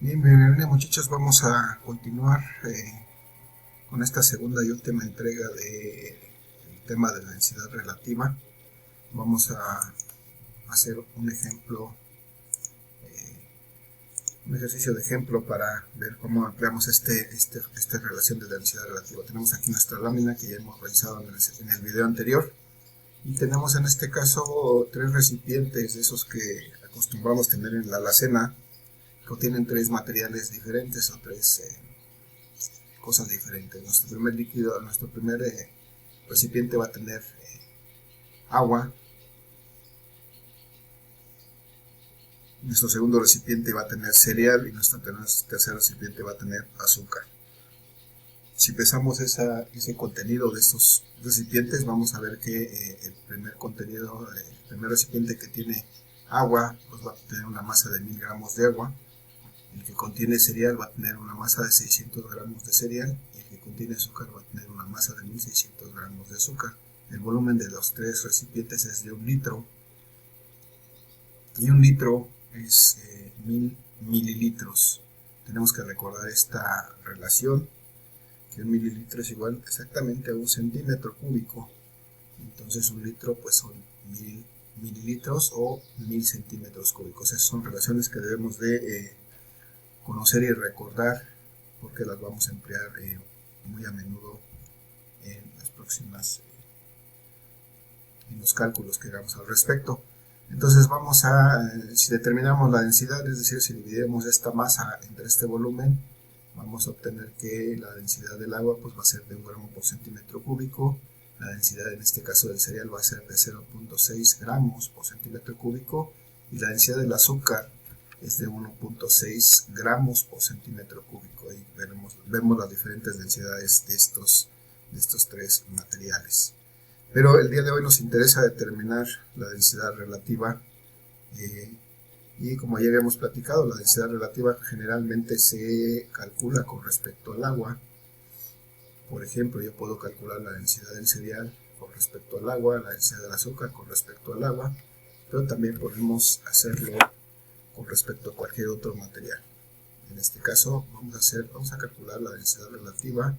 Bien, muchachos, vamos a continuar con esta segunda y última entrega del tema de la densidad relativa. Vamos a hacer un ejemplo, un ejercicio de ejemplo para ver cómo empleamos esta relación de densidad relativa. Tenemos aquí nuestra lámina que ya hemos realizado en el video anterior y tenemos en este caso tres recipientes de esos que acostumbramos tener en la alacena, que contienen tres materiales diferentes o tres cosas diferentes. Nuestro primer líquido, nuestro primer recipiente va a tener agua, nuestro segundo recipiente va a tener cereal y nuestro tercer recipiente va a tener azúcar. Si pesamos ese contenido de estos recipientes, vamos a ver que el primer contenido, el primer recipiente que tiene agua, pues va a tener una masa de 1000 gramos de agua. El que contiene cereal va a tener una masa de 600 gramos de cereal y el que contiene azúcar va a tener una masa de 1600 gramos de azúcar. El volumen de los tres recipientes es de 1 litro y 1 litro es 1000 mililitros. Tenemos que recordar esta relación, que 1 mililitro es igual exactamente a 1 centímetro cúbico. Entonces 1 litro pues son 1000 mililitros o 1000 centímetros cúbicos. Esas son relaciones que debemos de conocer y recordar, porque las vamos a emplear muy a menudo en las próximas en los cálculos que hagamos al respecto. Entonces vamos a, si determinamos la densidad, es decir, si dividimos esta masa entre este volumen, vamos a obtener que la densidad del agua pues va a ser de 1 gramo por centímetro cúbico. La densidad en este caso del cereal va a ser de 0.6 gramos por centímetro cúbico y la densidad del azúcar es de 1.6 gramos por centímetro cúbico. Ahí vemos las diferentes densidades de estos tres materiales. Pero el día de hoy nos interesa determinar la densidad relativa y como ya habíamos platicado, la densidad relativa generalmente se calcula con respecto al agua. Por ejemplo, yo puedo calcular la densidad del cereal con respecto al agua, la densidad del azúcar con respecto al agua, pero también podemos hacerlo con respecto a cualquier otro material. En este caso vamos a calcular la densidad relativa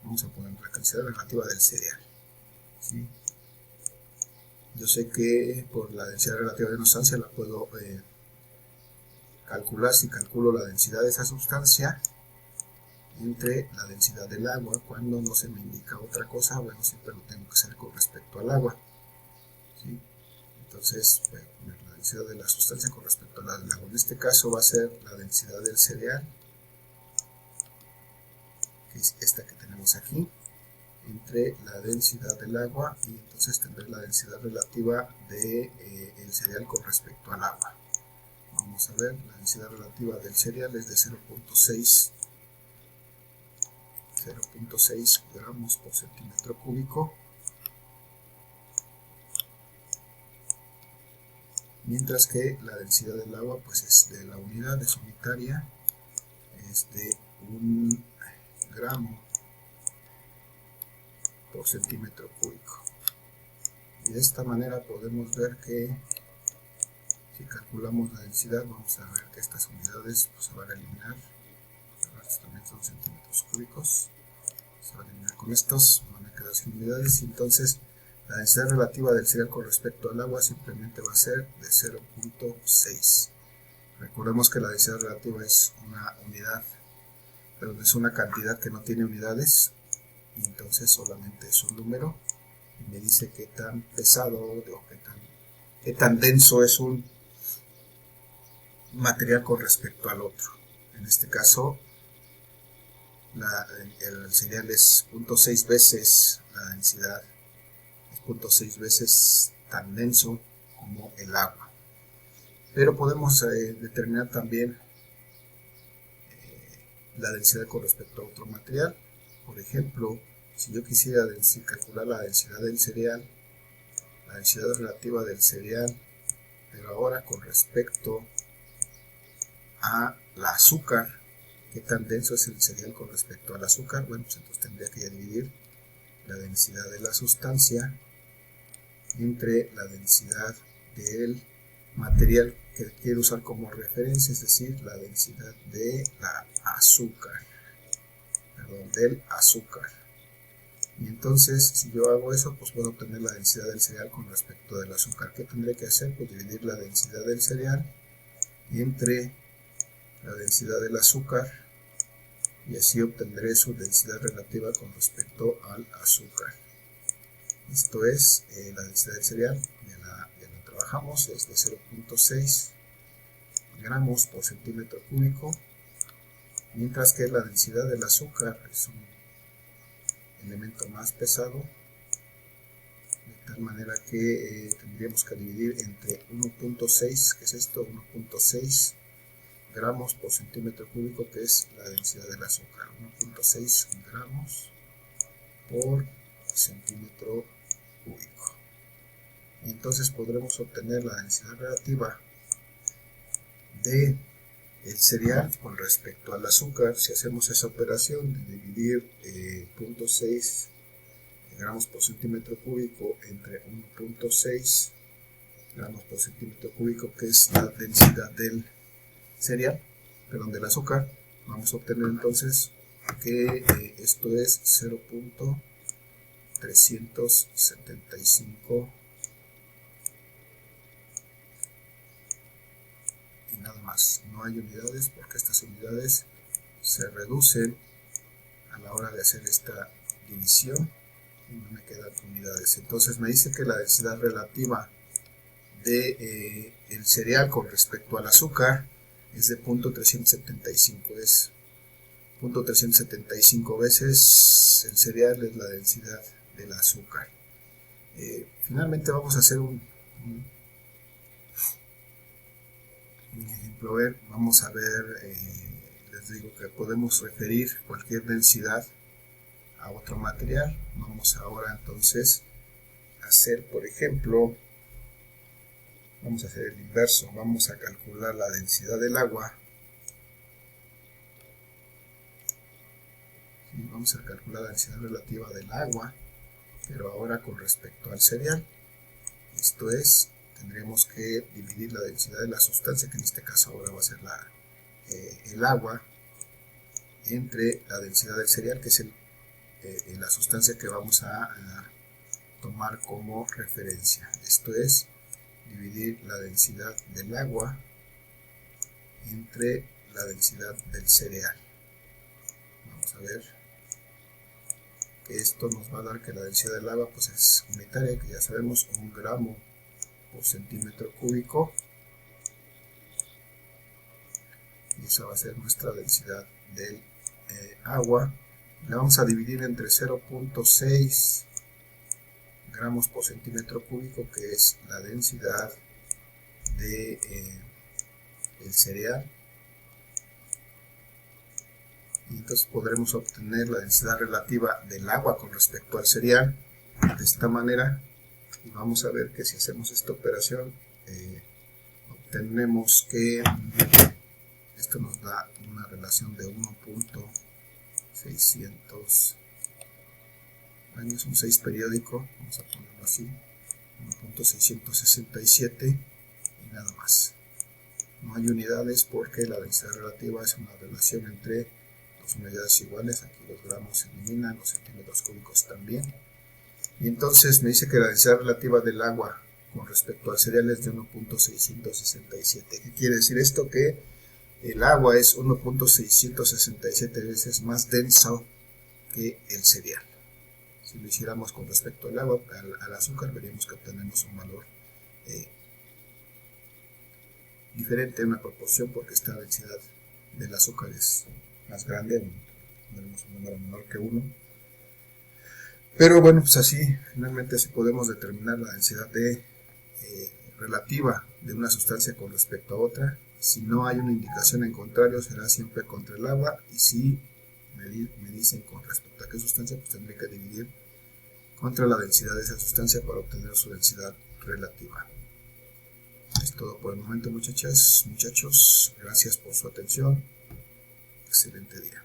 vamos a poner la densidad relativa del cereal. ¿Sí? Yo sé que por la densidad relativa de una sustancia la puedo calcular si calculo la densidad de esa sustancia entre la densidad del agua. Cuando no se me indica otra cosa, bueno, siempre lo tengo que hacer con respecto al agua. ¿Sí? Entonces voy a poner la densidad de la sustancia con respecto a la del agua. En este caso va a ser la densidad del cereal, que es esta que tenemos aquí, entre la densidad del agua, y entonces tendré la densidad relativa del cereal con respecto al agua. Vamos a ver, la densidad relativa del cereal es de 0.6 gramos por centímetro cúbico, mientras que la densidad del agua pues es de la unidad, es unitaria, es de 1 gramo por centímetro cúbico. Y de esta manera podemos ver que si calculamos la densidad, vamos a ver que estas unidades pues, se van a eliminar. Estos también son centímetros cúbicos, se van a eliminar con estos, van a quedar sin unidades, y entonces la densidad relativa del cereal con respecto al agua simplemente va a ser de 0.6. Recordemos que la densidad relativa es una unidad, pero es una cantidad que no tiene unidades, y entonces solamente es un número, y me dice qué tan pesado o qué tan denso es un material con respecto al otro. En este caso, el cereal es 0.6 veces la densidad, es 0.6 veces tan denso como el agua. Pero podemos determinar también la densidad con respecto a otro material. Por ejemplo, si yo quisiera calcular la densidad del cereal, la densidad relativa del cereal, pero ahora con respecto a la azúcar, qué tan denso es el cereal con respecto al azúcar, bueno, pues entonces tendría que dividir la densidad de la sustancia entre la densidad del material que quiero usar como referencia, es decir, la densidad de la azúcar, del azúcar. Y entonces, si yo hago eso, pues puedo obtener la densidad del cereal con respecto del azúcar. ¿Qué tendré que hacer? Pues dividir la densidad del cereal entre la densidad del azúcar, y así obtendré su densidad relativa con respecto al azúcar. Esto es la densidad del cereal, ya la trabajamos, es de 0.6 gramos por centímetro cúbico, mientras que la densidad del azúcar es un elemento más pesado, de tal manera que tendríamos que dividir entre 1.6, que es esto, 1.6 gramos por centímetro cúbico, que es la densidad del azúcar, 1.6 gramos por centímetro cúbico. Y entonces podremos obtener la densidad relativa de el cereal con respecto al azúcar si hacemos esa operación de dividir 0.6 gramos por centímetro cúbico entre 1.6 gramos por centímetro cúbico, que es la densidad del cereal, perdón, del azúcar. Vamos a obtener entonces que esto es 0.375 y nada más. No hay unidades porque estas unidades se reducen a la hora de hacer esta división y no me quedan unidades. Entonces me dice que la densidad relativa de el cereal con respecto al azúcar es de 0.375, es 0.375 veces el cereal es la densidad del azúcar. Finalmente vamos a hacer un ejemplo. Vamos a ver, les digo que podemos referir cualquier densidad a otro material. Vamos ahora entonces a hacer, por ejemplo, vamos a hacer el inverso. Vamos a calcular la densidad del agua. Y vamos a calcular la densidad relativa del agua, pero ahora con respecto al cereal. Esto es, tendremos que dividir la densidad de la sustancia, que en este caso ahora va a ser el agua, entre la densidad del cereal, que es la sustancia que vamos a tomar como referencia. Esto es dividir la densidad del agua entre la densidad del cereal. Vamos a ver que esto nos va a dar que la densidad del agua pues es unitaria, que ya sabemos, 1 gramo por centímetro cúbico, y esa va a ser nuestra densidad del agua. La vamos a dividir entre 0.6 gramos por centímetro cúbico, que es la densidad de el cereal, y entonces podremos obtener la densidad relativa del agua con respecto al cereal de esta manera. Y vamos a ver que si hacemos esta operación obtenemos que esto nos da una relación de 1.600, es un 6 periódico, vamos a ponerlo así, 1.667 y nada más. No hay unidades porque la densidad relativa es una relación entre dos unidades iguales. Aquí los gramos se eliminan, los centímetros cúbicos también. Y entonces me dice que la densidad relativa del agua con respecto al cereal es de 1.667. ¿Qué quiere decir esto? Que el agua es 1.667 veces más denso que el cereal. Si lo hiciéramos con respecto al agua, al azúcar, veríamos que obtenemos un valor diferente, una proporción, porque esta densidad del azúcar es más grande, tenemos un número menor que 1. Pero bueno, pues así, finalmente así podemos determinar la densidad relativa de una sustancia con respecto a otra. Si no hay una indicación en contrario, será siempre contra el agua, y si me dicen con respecto a qué sustancia, pues tendré que dividir contra la densidad de esa sustancia para obtener su densidad relativa. Es todo por el momento, muchachos. Gracias por su atención. Excelente día.